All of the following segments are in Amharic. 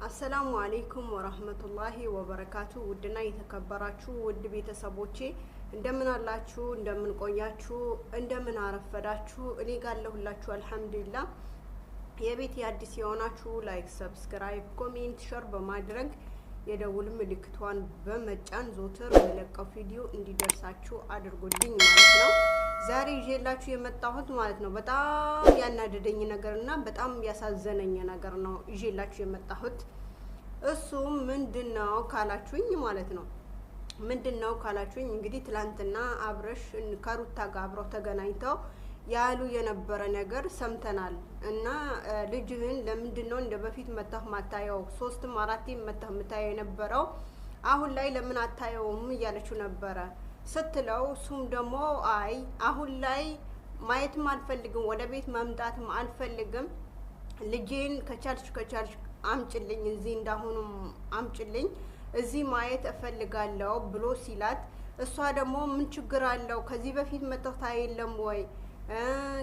السلام عليكم ورحمة الله وبركاته ودنا يتكبراتشو ود ቤተሰቦቼ እንደምን አላችሁ እንደምን ቆያችሁ እንደምን አረፈዳችሁ እኔ ጋር ለሁላችሁ አልহামዱሊላህ የቤት ያዲስ የሆናችሁ ላይክ ሰብስክራይብ ኮሜንት ሼር በማድረግ የደውል ምልክቷን በመጫን ዞተር ለለቀው ቪዲዮ እንዲደርሳችሁ አድርጉልኝ ማለት ነው ዛሬ ይዤላችሁ የመጣሁት ማለት ነው በጣም ያናደደኝ ነገርና በጣም ያሳዘነኝ ነገር ነው ይዤላችሁ የመጣሁት እሱም ምንድነው ካላችሁኝ ማለት ነው ምንድነው ካላችሁኝ እንግዲህ ትላንትና አብረሽ ከሩታ ጋር አብረው ተገናኝተው ያሉ የነበረ ነገር ሰምተናል እና ልጅህን ለምንድነው እንደበፊት መጣህ ማታየው 3ም 4ም መጣህ መታየው የነበረው አሁን ላይ ለምን አታየውም እያለችው ነበረ ስትለው ሱም ደሞ አይ አሁን ላይ ማየትም አልፈልግም ወደ ቤት መምጣትም አልፈልግም ልጅህን ከቻልሽ አምጭልኝ እዚህ እንዳሁንም አምጭልኝ እዚህ ማየት እፈልጋለሁ ብሎ ሲላት እሷ ደግሞ ምን ችግር አለው ከዚህ በፊት መጣህ ታየለም ወይ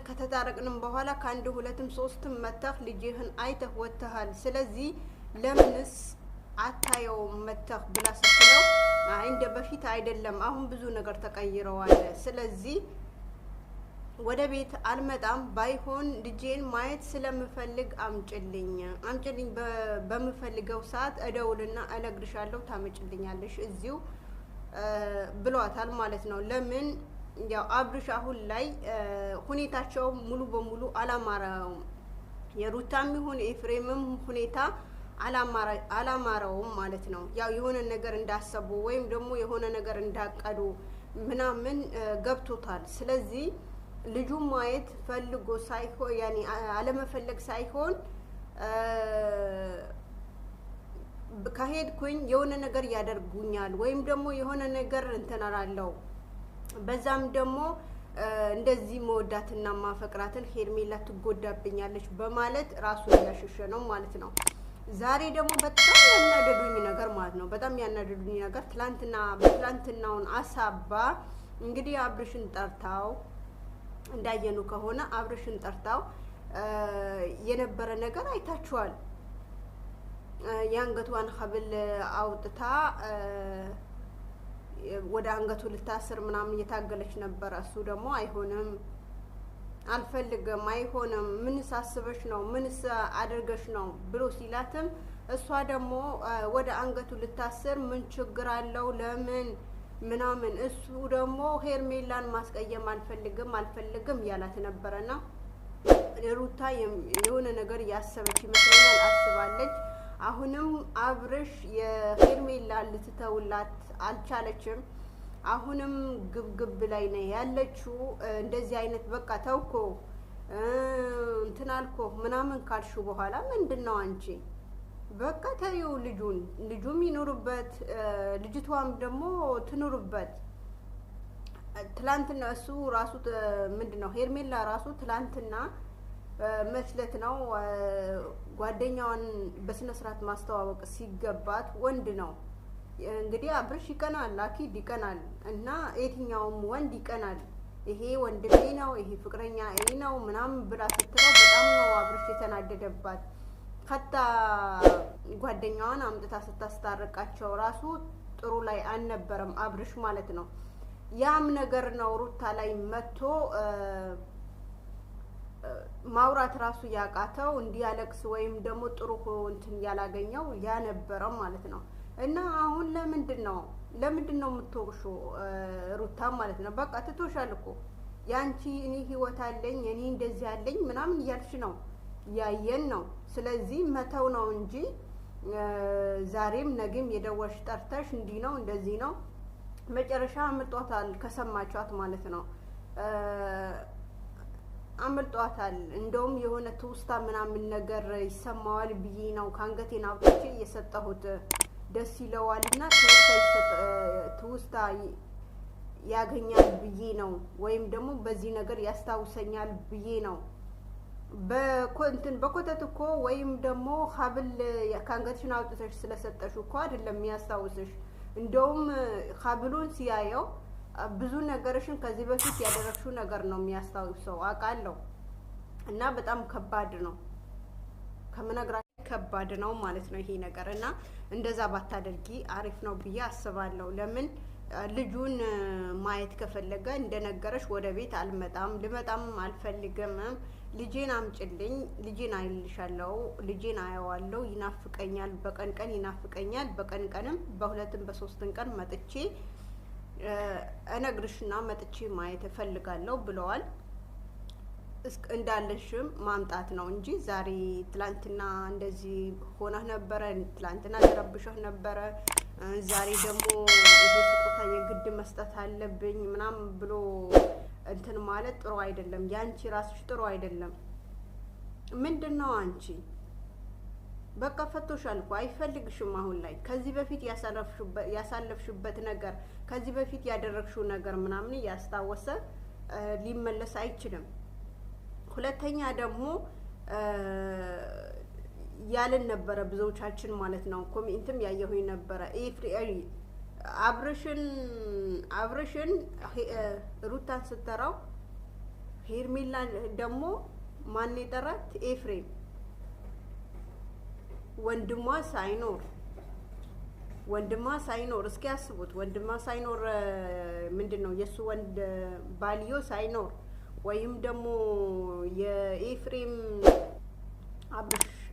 ከተታረቅንም በኋላ ካንድ ሁለትም ሶስትም መጣህ ልጅህን አይተህ ወጥተሃል ስለዚህ ለምንስ አታየው መጣህ ብላ ስትለው አይ እንደ በፊት አይደለም አሁን ብዙ ነገር ተቀይረዋል ስለዚህ ወደ ቤት አልመጣም ባይሆን ልጄን ማየት ስለምፈልግ አምጭልኝ በመፈልገው ሰዓት እደውልና እነግርሻለሁ ታመጭልኛለሽ እዚሁ ብሏታል ማለት ነው ለምን ያው አብርሽ አሁን ላይ ሁኔታቸው ሙሉ በሙሉ አላማራው የሩታም ይሁን ኤፍሬምም ሁኔታ አላማራውም ማለት ነው ያው የሆነ ነገር እንዳሰቡ ወይም ደግሞ የሆነ ነገር እንዳቀዱ ምናምን ገብቶታል ስለዚህ ልጁ ማየት ፈልጎ ሳይሆን ያኒ አለመፈለግ ሳይሆን ከሄድኩኝ የሆነ ነገር ያደርጉኛል ወይም ደግሞ የሆነ ነገር እንተናራለው በዛም ደግሞ እንደዚህ መወዳትና ማፈቅራትን ሄርሜላ ትጎዳብኛለች በማለት ራሱ ያሽሸ ነው ማለት ነው ዛሬ ደግሞ በጣም ያናደዱኝ ነገር ማለት ነው በጣም ያናደዱኝ ነገር ትላንትናውን አሳባ እንግዲህ አብርሽን ጠርታው እንዳየኑ ከሆነ አብርሽን ጠርታው የነበረ ነገር አይታችኋል ያንገቷን ሐብል አውጥታ ወደ አንገቱ ልታስር ምናምን እየታገለች ነበር እሱ ደግሞ አይሆንም አልፈልግም አይሆንም ምንስ አስበሽ ነው ምንስ አድርገሽ ነው ብሎ ሲላትም እሷ ደግሞ ወደ አንገቱ ልታስር ምን ችግር አለው ለምን ምናምን እሱ ደግሞ ሄርሜላን ማስቀየም አልፈልግም ያላት ነበርና ሩታ የሆነ ነገር ያሰበች ይመስለኛል አስባለች አሁንም አብርሽ የሄርሜላ ልትተውላት አልቻለችም አሁንም ግብግብ ላይ ነው ያለችው እንደዚህ አይነት በቃ ተውኮ እንትናልኮ ምናምን ካልሹ በኋላ ምንድነው አንቺ በቃ ታዩ ልጁም ይኖርበት ልጅቷም ደግሞ ትኖርበት ትላንትና እሱ ራሱ ምንድነው ሄርሜላ ራሱ ትላንትና መስለት ነው ጓደኛዋን በስነ ስርዓት ማስተዋወቅ ሲገባት ወንድ ነው እንግዲህ አብርሽ ይቀናል አኪድ ይቀናል እና የትኛውም ወንድ ይቀናል ይሄ ወንድሜ ነው ይሄ ፍቅረኛ ነው ምናምን ብላ ስትለው በጣም ነው አብርሽ የተናደደባት ከታ ጓደኛዋን አምጥታ ስታስታርቃቸው ራሱ ጥሩ ላይ አልነበረም አብርሽ ማለት ነው ያም ነገር ነው ሩታ ላይ መጥቶ ማውራት ራሱ ያቃተው እንዲያለቅስ ወይም ደግሞ ጥሩ እንትን ያላገኘው ያ ነበር ማለት ነው እና አሁን ለምንድነው የምትወቅሹ ሩታ ማለት ነው በቃ ትቶሻል እኮ ያንቺ እኔ ህይወት አለኝ እኔ እንደዚህ አለኝ ምናምን ያልሽ ነው ያየን ነው ስለዚህ መተው ነው እንጂ ዛሬም ነገም የደወልሽ ጠርተሽ እንዲ ነው እንደዚህ ነው መጨረሻ አምልጧታል ከሰማቻት ማለት ነው አምልጧታል እንደውም የሆነ ትውስታ ምናምን ነገር ይሰማዋል ብዬ ነው ካንገቴን አውጥቼ የሰጠሁት ደስ ይለዋልና ትውስታ ያገኛል ብዬ ነው ወይም ደግሞ በዚህ ነገር ያስታውሰኛል ብዬ ነው በኮንተንት እኮ ወይም ደግሞ ሐብል ካንገትሽን አውጥተሽ ስለሰጠሽው እኮ አይደለም የሚያስታውስሽ እንደውም ሐብሉን ሲያየው ብዙ ነገርሽን ከዚህ በፊት ያደረግሽው ነገር ነው የሚያስታውሰው አውቃለሁ። እና በጣም ከባድ ነው ከመነግራችሁ ከባድ ነው ማለት ነው ይሄ ነገር። እና እንደዛ ባታደርጊ አሪፍ ነው ብዬ አስባለሁ። ለምን ልጁን ማየት ከፈለገ እንደነገረሽ ወደ ቤት አልመጣም ልመጣም አልፈልግም ልጄን አምጪልኝ ልጄን አይልሻለሁ ልጄን አየዋለሁ ይናፍቀኛል በቀን ቀን ይናፍቀኛል በቀን ቀንም በሁለትም በሶስትም ቀን መጥቼ እነግርሽና መጥቼ ማየት እፈልጋለሁ ብለዋል። እንዳለሽም ማምጣት ነው እንጂ ዛሬ ትላንትና እንደዚህ ሆነህ ነበረ ትላንትና ተረብሸህ ነበረ ዛሬ ደግሞ ይሄ ስጦታ የግድ መስጠት አለብኝ ምናምን ብሎ እንትን ማለት ጥሩ አይደለም። ያንቺ ራስሽ ጥሩ አይደለም። ምንድነው አንቺ በቃ ፈቶሻል እኮ አይፈልግሽም። አሁን ላይ ከዚህ በፊት ያሳለፍሽበት ነገር ከዚህ በፊት ያደረግሽው ነገር ምናምን ያስታወሰ ሊመለስ አይችልም። ሁለተኛ ደግሞ ያለን ነበረ ብዙዎቻችን ማለት ነው ኮሜንትም ያየሁኝ ነበረ አብርሽን ሩታን ስትጠራው ሄርሜላ ደግሞ ማን የጠራት ኤፍሬም ወንድሟ ሳይኖር እስኪ ያስቡት ወንድሟ ሳይኖር ምንድነው የሱ ወንድ ባልዮ ሳይኖር ወይም ደግሞ የኤፍሬም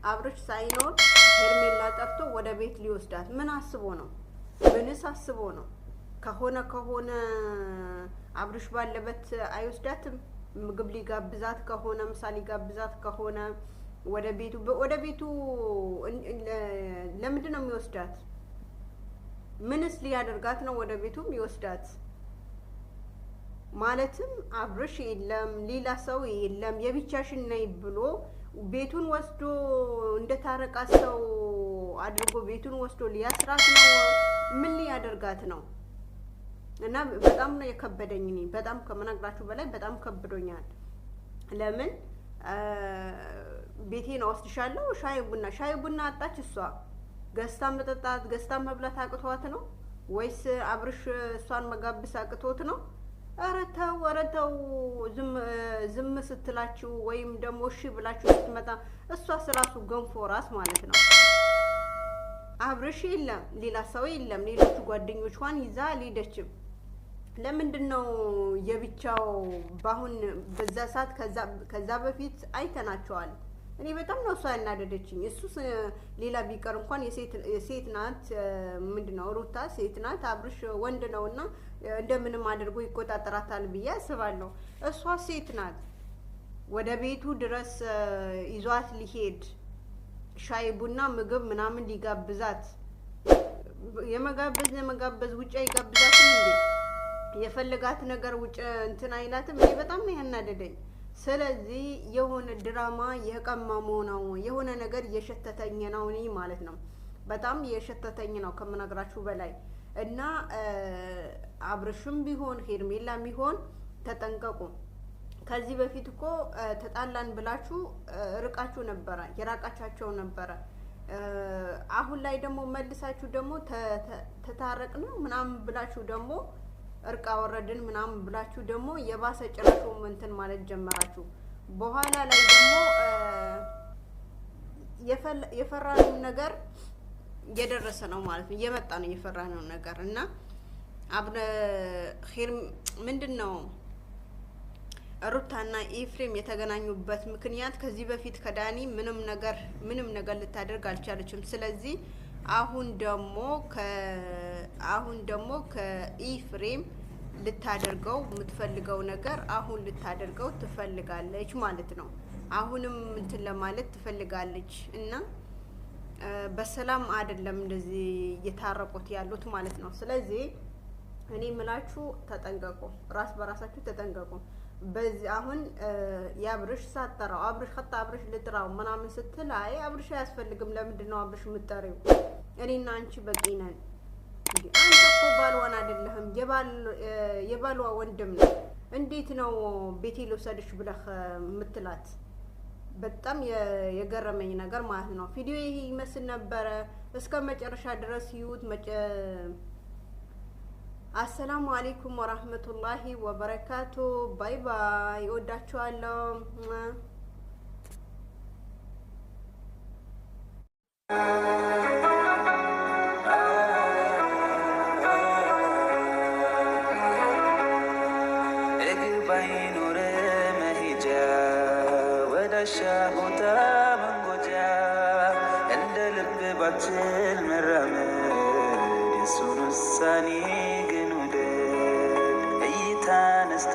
አብርሽ ሳይኖር ሄርሜላ ጠርቶ ወደ ቤት ሊወስዳት ምን አስቦ ነው? ምንስ አስቦ ነው? ከሆነ አብርሽ ባለበት አይወስዳትም? ምግብ ሊጋብዛት ከሆነ ምሳ ሊጋብዛት ከሆነ ወደ ቤቱ ለምንድን ነው የሚወስዳት? ምንስ ሊያደርጋት ነው ወደ ቤቱም ይወስዳት? ማለትም አብርሽ የለም ሌላ ሰው የለም የብቻሽን ነይ ብሎ ቤቱን ወስዶ እንደታረቃ ሰው አድርጎ ቤቱን ወስዶ ሊያስራት ነው። ምን ሊያደርጋት ነው? እና በጣም ነው የከበደኝ። እኔ በጣም ከመናግራችሁ በላይ በጣም ከብዶኛል። ለምን ቤቴን ወስድሻለሁ ሻይ ቡና አጣች እሷ ገዝታ መጠጣት ገዝታ መብላት አቅቷት ነው ወይስ አብርሽ እሷን መጋብስ አቅቶት ነው? ኧረ ተው ዝም ስትላችሁ ወይም ደግሞ እሺ ብላችሁ ስትመጣ እሷ ስራሱ ገንፎ ራስ ማለት ነው። አብርሽ የለም ሌላ ሰው የለም ሌሎቹ ጓደኞቿን ይዛ አልሄደችም። ለምንድነው የብቻው ባሁን በዛ ሰዓት ከዛ በፊት አይተናቸዋል። እኔ በጣም ነው እሷ ያናደደችኝ። እሱስ ሌላ ቢቀር እንኳን የሴት ናት ምንድነው ሩታ ሴት ናት አብርሽ ወንድ ነውና እንደምንም አድርጎ ይቆጣጠራታል ብዬ አስባለሁ። እሷ ሴት ናት ወደ ቤቱ ድረስ ይዟት ሊሄድ ሻይ ቡና ምግብ ምናምን ሊጋብዛት የመጋበዝ ውጭ አይጋብዛትም እንዴ? የፈለጋት ነገር ውጭ እንትን አይላትም። እኔ በጣም ነው ያናደደኝ። ስለዚህ የሆነ ድራማ የቀመሙ ነው የሆነ ነገር የሸተተኝ ነው እኔ ማለት ነው። በጣም የሸተተኝ ነው ከመናግራችሁ በላይ እና አብርሽም ቢሆን ሄርሜላም ቢሆን ተጠንቀቁ። ከዚህ በፊት እኮ ተጣላን ብላችሁ ርቃችሁ ነበረ የራቃቻቸው ነበረ። አሁን ላይ ደግሞ መልሳችሁ ደግሞ ተታረቅን ምናምን ብላችሁ ደግሞ እርቃ ወረድን ምናምን ብላችሁ ደግሞ የባሰ ጭራሹ እንትን ማለት ጀመራችሁ። በኋላ ላይ ደግሞ የፈራነው ነገር እየደረሰ ነው ማለት ነው። እየመጣ ነው የፈራነው ነገር እና ምንድነው ሩታና ኤፍሬም የተገናኙበት ምክንያት ከዚህ በፊት ከዳኒ ምንም ነገር ልታደርግ አልቻለችም። ስለዚህ አሁን ደግሞ ከኤፍሬም ልታደርገው የምትፈልገው ነገር አሁን ልታደርገው ትፈልጋለች ማለት ነው። አሁንም እንትን ለማለት ትፈልጋለች እና በሰላም አይደለም እንደዚህ እየታረቁት ያሉት ማለት ነው። ስለዚህ እኔ ምላችሁ ተጠንቀቁ፣ ራስ በራሳችሁ ተጠንቀቁ። በዚህ አሁን ያብርሽ ሳትጠራው አብርሽ ልጥራው ምናምን ስትል አይ አብርሽ አያስፈልግም። ለምንድን ነው አብርሽ የምትጠሪው? እኔና አንቺ በቂ ነን። አንተ እኮ ባልዋን አይደለህም የባሏ ወንድም ነው። እንዴት ነው ቤቴ ልውሰድሽ ብለህ የምትላት? በጣም የገረመኝ ነገር ማለት ነው። ቪዲዮ ይሄ ይመስል ነበረ። እስከ መጨረሻ ድረስ ይዩት። አሰላሙ አለይኩም ወራህመቱላሂ ወበረካቱ። ባይ ባይ። እወዳችኋለሁ። ባይኖር መሄጃ ወዳሻ ቦታ መንጎጃ እንደ ልብ ባትል መራመድ የሱን ውሳኔ ግን ውደድ እይታ ነስቶ